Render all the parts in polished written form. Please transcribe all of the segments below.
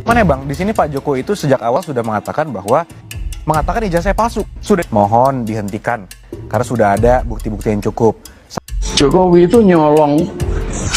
Mana ya Bang, di sini Pak Jokowi itu sejak awal sudah mengatakan ijazah saya palsu. Sudah mohon dihentikan karena sudah ada bukti-bukti yang cukup. Jokowi itu nyolong,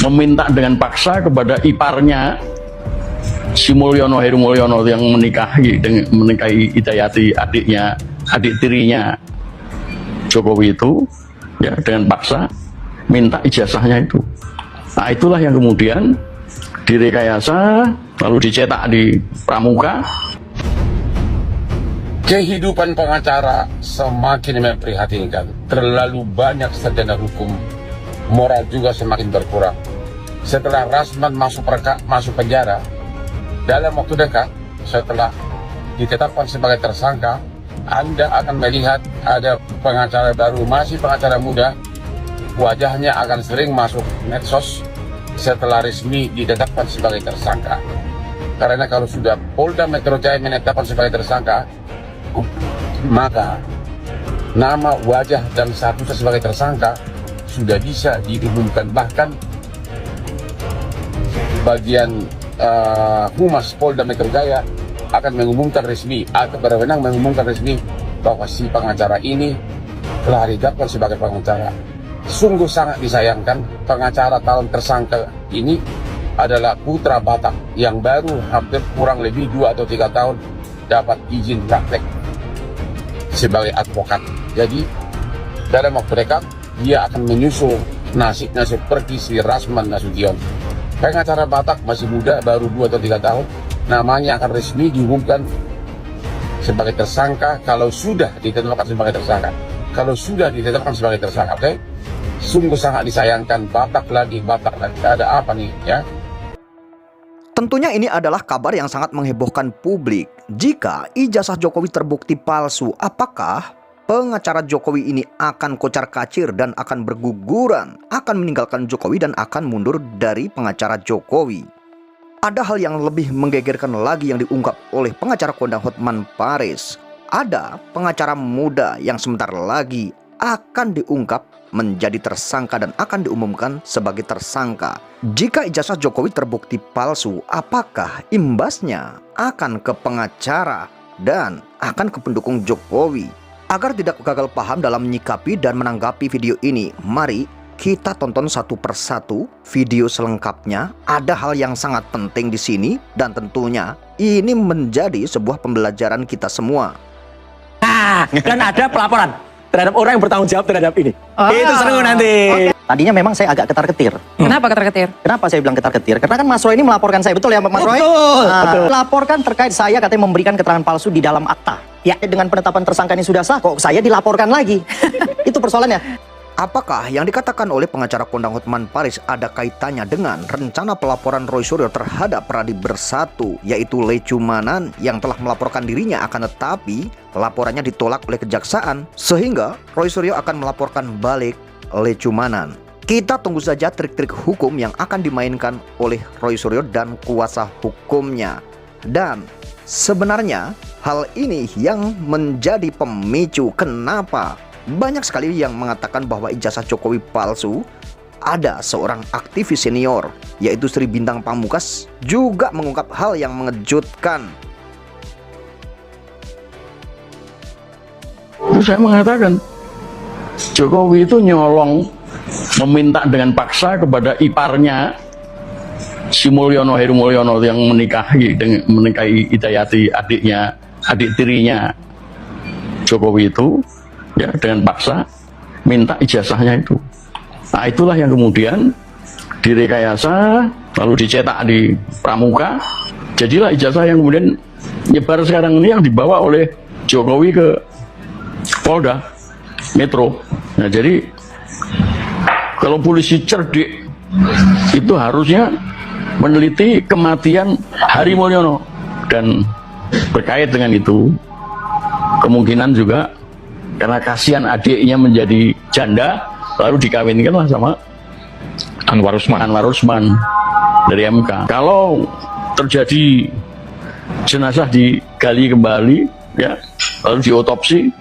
meminta dengan paksa kepada iparnya si Mulyono, Heru Mulyono yang menikahi Hidayati, adik tirinya Jokowi itu, ya dengan paksa minta ijazahnya itu. Nah itulah yang kemudian direkayasa lalu dicetak di Pramuka. Kehidupan pengacara semakin memprihatinkan. Terlalu banyak sarjana hukum, moral juga semakin berkurang. Setelah Rasman masuk penjara, dalam waktu dekat setelah ditetapkan sebagai tersangka, Anda akan melihat ada pengacara baru, masih pengacara muda, wajahnya akan sering masuk medsos setelah resmi ditetapkan sebagai tersangka. Karena kalau sudah Polda Metro Jaya menetapkan sebagai tersangka, maka nama, wajah, dan status sebagai tersangka sudah bisa diumumkan. Bahkan bagian Humas Polda Metro Jaya akan mengumumkan resmi atau berwenang mengumumkan resmi bahwa si pengacara ini telah ditetapkan sebagai pengacara. Sungguh sangat disayangkan, pengacara calon tersangka ini adalah putra Batak yang baru hampir kurang lebih 2 atau 3 tahun dapat izin praktek sebagai advokat. Jadi dalam waktu dekat dia akan menyusul nasibnya seperti si Rasman Nasution. Pengacara Batak masih muda, baru 2 atau 3 tahun, namanya akan resmi diumumkan sebagai tersangka kalau sudah ditetapkan sebagai tersangka. Kalau sudah ditetapkan sebagai tersangka, oke? Sungguh sangat disayangkan, Batak lagi, ada apa nih ya? Tentunya ini adalah kabar yang sangat menghebohkan publik. Jika ijazah Jokowi terbukti palsu, apakah pengacara Jokowi ini akan kocar-kacir dan akan berguguran, akan meninggalkan Jokowi dan akan mundur dari pengacara Jokowi? Ada hal yang lebih menggegerkan lagi yang diungkap oleh pengacara kondang Hotman Paris. Ada pengacara muda yang sebentar lagi akan diungkap menjadi tersangka dan akan diumumkan sebagai tersangka. Jika ijazah Jokowi terbukti palsu, apakah imbasnya akan ke pengacara dan akan ke pendukung Jokowi? Agar tidak gagal paham dalam menyikapi dan menanggapi video ini, mari kita tonton satu persatu video selengkapnya. Ada hal yang sangat penting di sini dan tentunya ini menjadi sebuah pembelajaran kita semua. Nah, dan ada pelaporan terhadap orang yang bertanggung jawab terhadap ini. Itu seru nanti. Tadinya memang saya agak ketar-ketir. Kenapa ketar-ketir? Kenapa saya bilang ketar-ketir? Karena kan Mas Roy ini melaporkan saya, betul ya Mas Roy? Betul. Melaporkan terkait saya katanya memberikan keterangan palsu di dalam akta. Ya, dengan penetapan tersangka ini sudah sah, kok saya dilaporkan lagi? Itu persoalannya. Apakah yang dikatakan oleh pengacara kondang Hotman Paris ada kaitannya dengan rencana pelaporan Roy Suryo terhadap Pradip Bersatu, yaitu Lecumanan yang telah melaporkan dirinya, akan tetapi laporannya ditolak oleh kejaksaan sehingga Roy Suryo akan melaporkan balik Lecumanan? Kita tunggu saja trik-trik hukum yang akan dimainkan oleh Roy Suryo dan kuasa hukumnya. Dan sebenarnya hal ini yang menjadi pemicu kenapa banyak sekali yang mengatakan bahwa ijazah Jokowi palsu. Ada seorang aktivis senior yaitu Sri Bintang Pamungkas juga mengungkap hal yang mengejutkan. Saya mengatakan Jokowi itu nyolong, meminta dengan paksa kepada iparnya si Mulyono, Heru Mulyono yang menikahi Hidayati, adik tirinya Jokowi itu, ya dengan paksa minta ijazahnya itu. Nah itulah yang kemudian direkayasa lalu dicetak di Pramuka. Jadilah ijazah yang kemudian nyebar sekarang ini yang dibawa oleh Jokowi ke Polda Metro. Nah jadi kalau polisi cerdik itu harusnya meneliti kematian Hari Mulyono, dan berkait dengan itu kemungkinan juga karena kasihan adiknya menjadi janda, lalu dikawinkanlah sama Anwar Usman dari MK. Kalau terjadi jenazah digali kembali, ya, lalu diotopsi,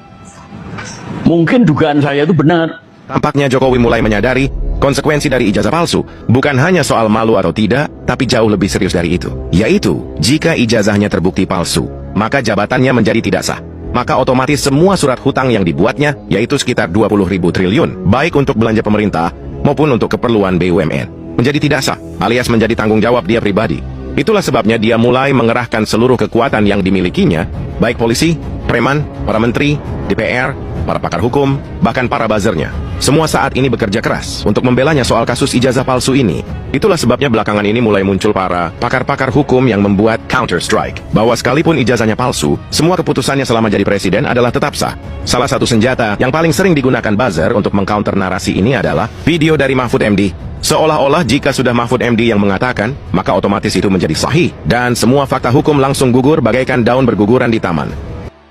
mungkin dugaan saya itu benar. Tampaknya Jokowi mulai menyadari Konsekuensi dari ijazah palsu bukan hanya soal malu atau tidak, tapi jauh lebih serius dari itu. Yaitu, jika ijazahnya terbukti palsu, maka jabatannya menjadi tidak sah. Maka otomatis semua surat hutang yang dibuatnya, yaitu sekitar 20.000 triliun, baik untuk belanja pemerintah maupun untuk keperluan BUMN, menjadi tidak sah, alias menjadi tanggung jawab dia pribadi. Itulah sebabnya dia mulai mengerahkan seluruh kekuatan yang dimilikinya, baik polisi, preman, para menteri, DPR, para pakar hukum, bahkan para buzzernya. Semua saat ini bekerja keras untuk membelanya soal kasus ijazah palsu ini. Itulah sebabnya belakangan ini mulai muncul para pakar-pakar hukum yang membuat counter strike, bahwa sekalipun ijazahnya palsu, semua keputusannya selama jadi presiden adalah tetap sah. Salah satu senjata yang paling sering digunakan buzzer untuk mengcounter narasi ini adalah video dari Mahfud MD. Seolah-olah jika sudah Mahfud MD yang mengatakan, maka otomatis itu menjadi sahih, dan semua fakta hukum langsung gugur bagaikan daun berguguran di taman.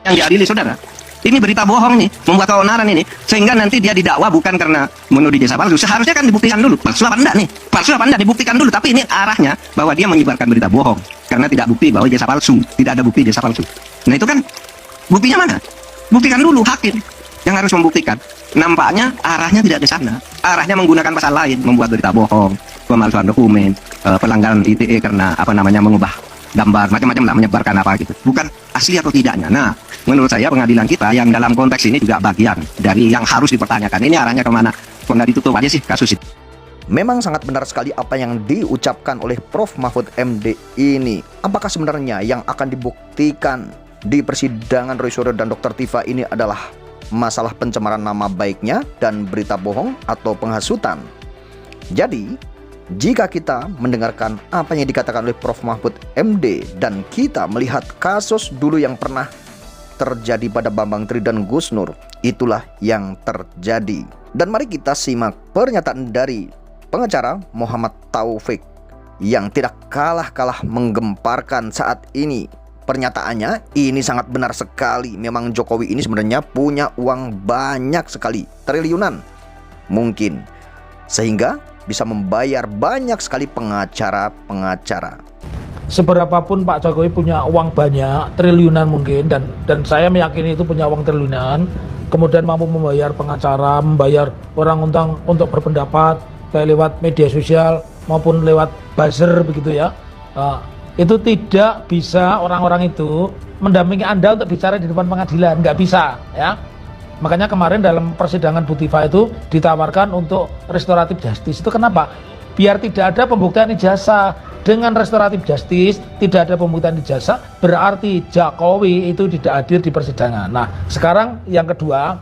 Yang diadili saudara, ini berita bohong nih, membuat keonaran ini, sehingga nanti dia didakwa bukan karena menuduh ijazah palsu. Seharusnya kan dibuktikan dulu, palsu apa enggak nih, palsu apa enggak dibuktikan dulu. Tapi ini arahnya bahwa dia menyebarkan berita bohong karena tidak bukti bahwa ijazah palsu, tidak ada bukti ijazah palsu. Nah itu kan buktinya mana? Buktikan dulu, hakim yang harus membuktikan. Nampaknya arahnya tidak ke sana, arahnya menggunakan pasal lain, membuat berita bohong, pemalsuan dokumen, pelanggaran ITE karena mengubah gambar, macam-macam lah, menyebarkan apa gitu, bukan asli atau tidaknya. Nah, menurut saya pengadilan kita yang dalam konteks ini juga bagian dari yang harus dipertanyakan. Ini arahnya kemana? Kok nggak ditutup aja sih kasus itu? Memang sangat benar sekali apa yang diucapkan oleh Prof. Mahfud MD ini. Apakah sebenarnya yang akan dibuktikan di persidangan Roy Suryo dan Dr. Tifa ini adalah masalah pencemaran nama baiknya dan berita bohong atau penghasutan? Jadi, jika kita mendengarkan apa yang dikatakan oleh Prof. Mahfud MD dan kita melihat kasus dulu yang pernah terjadi pada Bambang Tri dan Gus Nur, itulah yang terjadi. Dan mari kita simak pernyataan dari pengacara Muhammad Taufik yang tidak kalah menggemparkan saat ini. Pernyataannya ini sangat benar sekali. Memang Jokowi ini sebenarnya punya uang banyak sekali, triliunan mungkin, sehingga bisa membayar banyak sekali pengacara. Seberapapun Pak Jokowi punya uang banyak, triliunan mungkin, dan saya meyakini itu punya uang triliunan, kemudian mampu membayar pengacara, membayar orang untuk berpendapat, baik lewat media sosial maupun lewat buzzer begitu ya. Itu tidak bisa orang-orang itu mendampingi Anda untuk bicara di depan pengadilan, nggak bisa ya. Makanya kemarin dalam persidangan Bu Tifa itu ditawarkan untuk restoratif justice. Itu kenapa? Biar tidak ada pembuktian ijazah. Dengan restoratif justice tidak ada pembuktian ijazah, berarti Jokowi itu tidak hadir di persidangan. Nah, sekarang yang kedua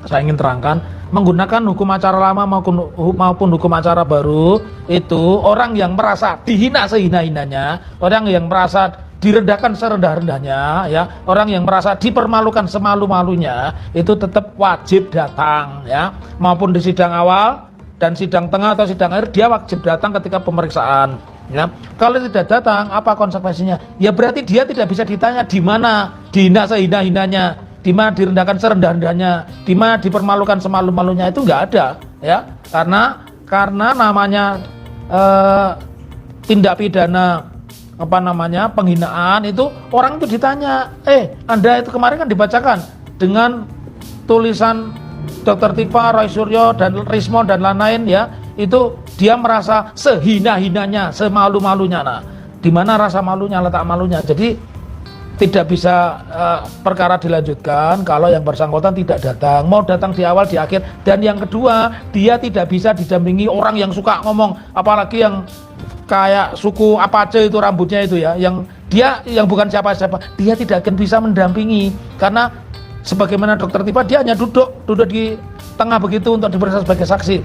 saya ingin terangkan, menggunakan hukum acara lama maupun hukum acara baru, itu orang yang merasa dihina sehina-hinanya, orang yang merasa direndahkan serendah-rendahnya, ya, orang yang merasa dipermalukan semalu-malunya, itu tetap wajib datang, ya, maupun di sidang awal dan sidang tengah atau sidang akhir dia wajib datang ketika pemeriksaan. Ya, kalau tidak datang, apa konsekuensinya? Ya berarti dia tidak bisa ditanya di mana dihina sehina-hinanya, di mana direndahkan serendah-rendahnya, di mana dipermalukan semalu-malunya, itu nggak ada, ya, karena namanya tindak pidana penghinaan itu orang itu ditanya, Anda itu kemarin kan dibacakan dengan tulisan Dr. Tifa, Roy Suryo dan Rismon dan lain-lain ya, itu dia merasa sehina-hinanya, semalu-malunya. Nah, di mana rasa malunya, letak malunya. Jadi tidak bisa perkara dilanjutkan kalau yang bersangkutan tidak datang, mau datang di awal di akhir. Dan yang kedua, dia tidak bisa didampingi orang yang suka ngomong, apalagi yang kayak suku Apache itu rambutnya itu ya, yang bukan siapa-siapa, dia tidak akan bisa mendampingi karena sebagaimana Dr. Tifa dia hanya duduk di tengah begitu untuk diperiksa sebagai saksi.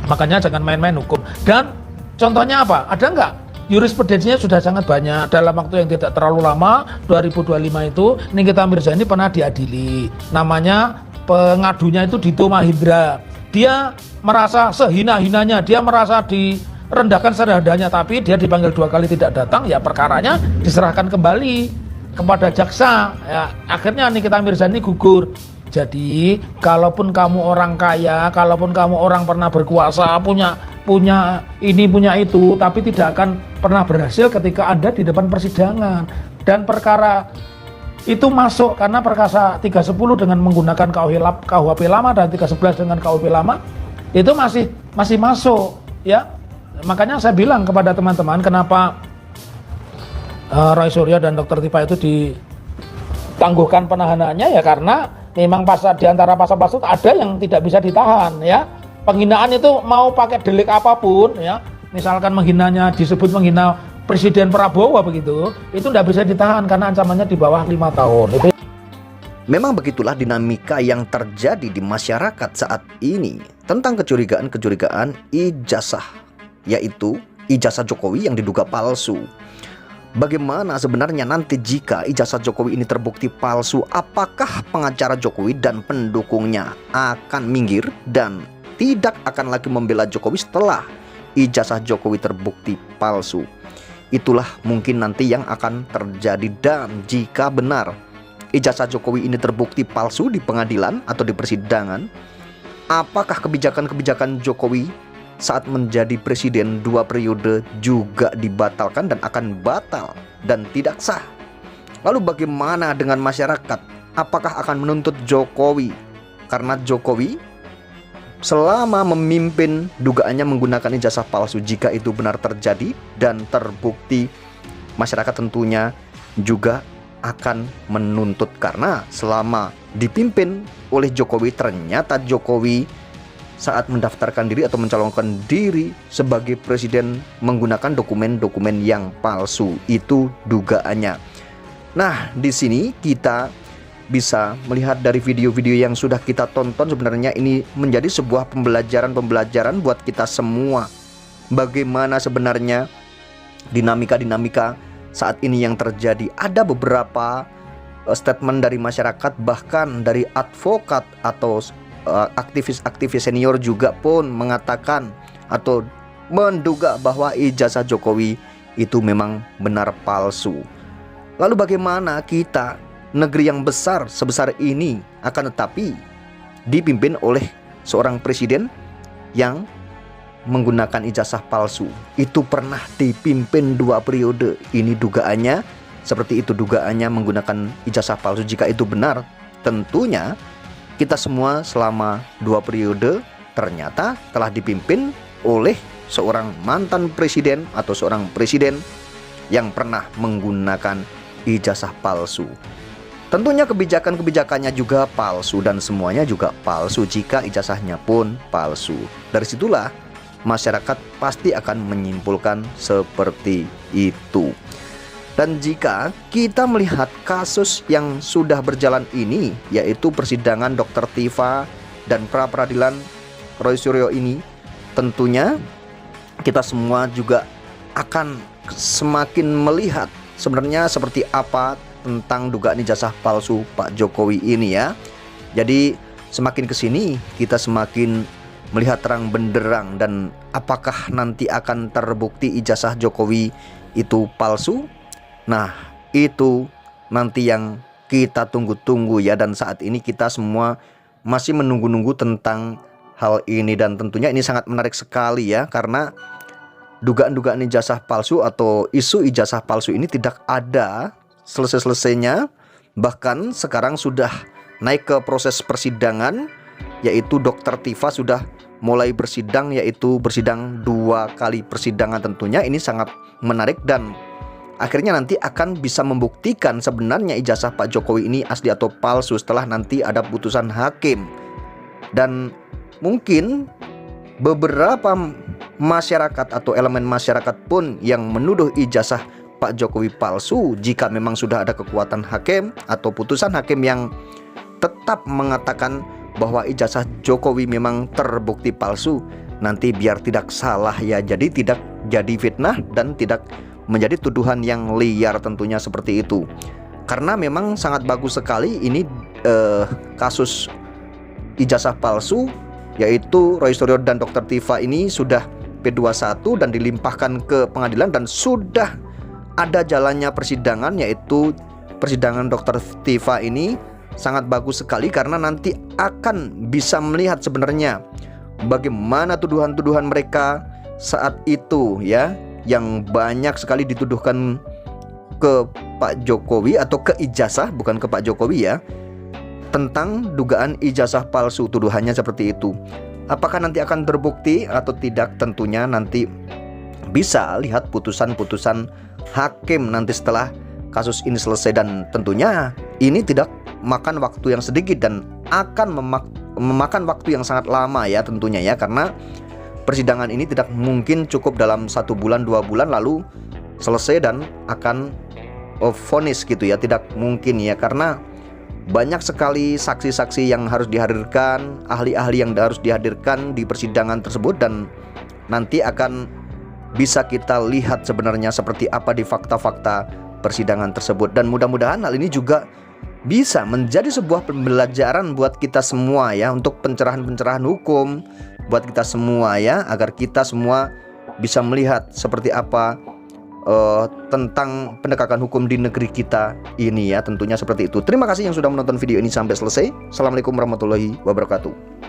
Makanya jangan main-main hukum. Dan contohnya apa? Ada nggak? Jurisprudensinya sudah sangat banyak dalam waktu yang tidak terlalu lama, 2025 itu Nikita Mirzani pernah diadili. Namanya pengadunya itu Dito Mahindra. Dia merasa sehina-hinanya, dia merasa direndahkan serendah-rendahnya, tapi dia dipanggil 2 kali tidak datang, ya perkaranya diserahkan kembali kepada jaksa. Ya, akhirnya Nikita Mirzani gugur. Jadi, kalaupun kamu orang kaya, kalaupun kamu orang pernah berkuasa, punya ini, punya itu, tapi tidak akan pernah berhasil ketika Anda di depan persidangan. Dan perkara itu masuk karena perkasa 310 dengan menggunakan KUHP lama dan 311 dengan KUHP lama, itu masih masuk ya. Makanya saya bilang kepada teman-teman, kenapa Roy Suryo dan Dr. Tifa itu ditangguhkan penahanannya, ya karena memang di antara pasal-pasal ada yang tidak bisa ditahan ya. Penghinaan itu mau pakai delik apapun ya, misalkan disebut menghina Presiden Prabowo begitu, itu tidak bisa ditahan karena ancamannya di bawah 5 tahun. Memang begitulah dinamika yang terjadi di masyarakat saat ini tentang kecurigaan-kecurigaan ijazah, yaitu ijazah Jokowi yang diduga palsu. Bagaimana sebenarnya nanti jika ijazah Jokowi ini terbukti palsu? Apakah pengacara Jokowi dan pendukungnya akan minggir dan tidak akan lagi membela Jokowi setelah ijazah Jokowi terbukti palsu? Itulah mungkin nanti yang akan terjadi. Dan jika benar ijazah Jokowi ini terbukti palsu di pengadilan atau di persidangan, apakah kebijakan-kebijakan Jokowi saat menjadi presiden 2 periode juga dibatalkan dan akan batal dan tidak sah? Lalu bagaimana dengan masyarakat? Apakah akan menuntut Jokowi karena Jokowi selama memimpin dugaannya menggunakan ijazah palsu? Jika itu benar terjadi dan terbukti, masyarakat tentunya juga akan menuntut, karena selama dipimpin oleh Jokowi ternyata Jokowi saat mendaftarkan diri atau mencalonkan diri sebagai presiden menggunakan dokumen-dokumen yang palsu. Itu dugaannya. Nah, di sini kita bisa melihat dari video-video yang sudah kita tonton, sebenarnya ini menjadi sebuah pembelajaran buat kita semua. Bagaimana sebenarnya dinamika-dinamika saat ini yang terjadi. Ada beberapa statement dari masyarakat, bahkan dari advokat atau aktivis-aktivis senior juga pun mengatakan atau menduga bahwa ijazah Jokowi itu memang benar palsu. Lalu bagaimana kita, negeri yang besar sebesar ini, akan tetapi dipimpin oleh seorang presiden yang menggunakan ijazah palsu? Itu pernah dipimpin 2 periode. Ini dugaannya seperti itu, dugaannya menggunakan ijazah palsu. Jika itu benar, tentunya kita semua selama 2 periode ternyata telah dipimpin oleh seorang mantan presiden atau seorang presiden yang pernah menggunakan ijazah palsu. Tentunya kebijakan-kebijakannya juga palsu dan semuanya juga palsu jika ijazahnya pun palsu. Dari situlah masyarakat pasti akan menyimpulkan seperti itu. Dan jika kita melihat kasus yang sudah berjalan ini, yaitu persidangan Dr. Tifa dan pra-peradilan Roy Suryo ini, tentunya kita semua juga akan semakin melihat sebenarnya seperti apa tentang dugaan ijazah palsu Pak Jokowi ini ya. Jadi semakin kesini kita semakin melihat terang benderang, dan apakah nanti akan terbukti ijazah Jokowi itu palsu? Nah, itu nanti yang kita tunggu-tunggu ya. Dan saat ini kita semua masih menunggu-nunggu tentang hal ini. Dan tentunya ini sangat menarik sekali ya, karena dugaan-dugaan ijazah palsu atau isu ijazah palsu ini tidak ada selesai-selesainya. Bahkan sekarang sudah naik ke proses persidangan, yaitu Dr. Tifa sudah mulai bersidang, yaitu bersidang 2 kali persidangan. Tentunya ini sangat menarik dan akhirnya nanti akan bisa membuktikan sebenarnya ijazah Pak Jokowi ini asli atau palsu setelah nanti ada putusan hakim. Dan mungkin beberapa masyarakat atau elemen masyarakat pun yang menuduh ijazah Pak Jokowi palsu, jika memang sudah ada kekuatan hakim atau putusan hakim yang tetap mengatakan bahwa ijazah Jokowi memang terbukti palsu, nanti biar tidak salah ya, jadi tidak jadi fitnah dan tidak menjadi tuduhan yang liar tentunya seperti itu. Karena memang sangat bagus sekali ini kasus ijazah palsu, yaitu Roy Suryo dan Dr. Tifa ini sudah P21 dan dilimpahkan ke pengadilan dan sudah ada jalannya persidangan, yaitu persidangan Dr. Tifa ini sangat bagus sekali karena nanti akan bisa melihat sebenarnya bagaimana tuduhan-tuduhan mereka saat itu ya, yang banyak sekali dituduhkan ke Pak Jokowi atau ke ijazah, bukan ke Pak Jokowi ya, tentang dugaan ijazah palsu, tuduhannya seperti itu. Apakah nanti akan terbukti atau tidak? Tentunya nanti bisa lihat putusan-putusan hakim nanti setelah kasus ini selesai, dan tentunya ini tidak makan waktu yang sedikit dan akan memakan waktu yang sangat lama ya tentunya ya, karena persidangan ini tidak mungkin cukup dalam 1 bulan 2 bulan lalu selesai dan akan vonis gitu ya, tidak mungkin ya, karena banyak sekali saksi-saksi yang harus dihadirkan, ahli-ahli yang harus dihadirkan di persidangan tersebut, dan nanti akan bisa kita lihat sebenarnya seperti apa di fakta-fakta persidangan tersebut. Dan mudah-mudahan hal ini juga bisa menjadi sebuah pembelajaran buat kita semua ya, untuk pencerahan-pencerahan hukum buat kita semua ya, agar kita semua bisa melihat seperti apa tentang penegakan hukum di negeri kita ini ya, tentunya seperti itu. Terima kasih yang sudah menonton video ini sampai selesai. Assalamualaikum warahmatullahi wabarakatuh.